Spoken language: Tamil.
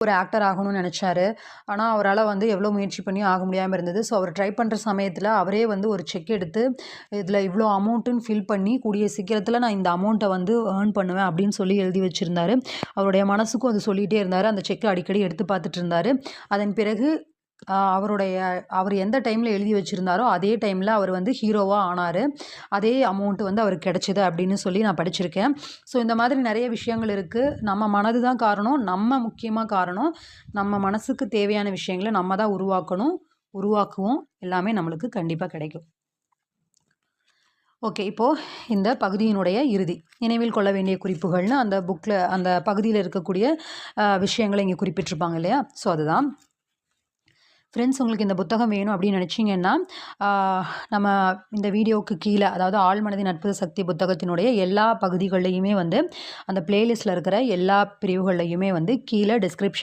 ஒரு ஆக்டர் ஆகணும்னு நினச்சாரு. ஆனா, அவரால வந்து எவ்வளோ முயற்சி பண்ணியும் ஆக முடியாம இருந்தது. ஸோ, அவர் ட்ரை பண்ற சமயத்தில அவரே வந்து ஒரு செக் எடுத்து, இதில இவ்வளோ அமௌண்ட்டுன்னு ஃபில் பண்ணி, கூடிய சீக்கிரத்தில நான் இந்த அமௌண்ட்ட வந்து ஏர்ன் பண்ணுவேன் அப்படின்னு சொல்லி எழுதி வச்சிருந்தாரு. அவருடைய மனசுக்கும் அது சொல்லிட்டே இருந்தாரு. அந்த செக்க அடிக்கடி எடுத்து பார்த்துட்டு இருந்தாரு. அதன் பிறகு அவர் எந்த டைம்ல எழுதி வச்சிருந்தாரோ, அதே டைம்ல அவர் வந்து ஹீரோவா ஆனாரு. அதே அமௌண்ட் வந்து அவருக்கு கிடைச்சது அப்படின்னு சொல்லி நான் படிச்சிருக்கேன். ஸோ இந்த மாதிரி நெறைய விஷயங்கள் இருக்கு. நம்ம மனது தான் காரணம். நம்ம முக்கியமா காரணம். நம்ம மனசுக்கு தேவையான விஷயங்கள நம்ம தான் உருவாக்கணும். உருவாக்குவோம். எல்லாமே நம்மளுக்கு கண்டிப்பா கிடைக்கும். ஓகே. இப்போ இந்த பகுதியினுடைய இறுதி. நினைவில் கொள்ள வேண்டிய குறிப்புகள்னு அந்த அந்த பகுதியில இருக்கக்கூடிய விஷயங்கள இங்க குறிப்பிட்டிருப்பாங்க இல்லையா? ஸோ அதுதான். ஃப்ரெண்ட்ஸ் உங்களுக்கு இந்த புத்தகம் வேணும் அப்படின்னு நினச்சிங்கன்னா, நம்ம இந்த வீடியோவுக்கு கீழ அதாவது ஆழ்மனதின் அற்புத சக்தி புத்தகத்தினுடைய எல்லா பகுதிகள்லையுமே வந்து அந்த பிளேலிஸ்ட்ல இருக்கிற எல்லா பிரிவுகள்லையுமே வந்து கீழ டிஸ்கிரிப்ஷன்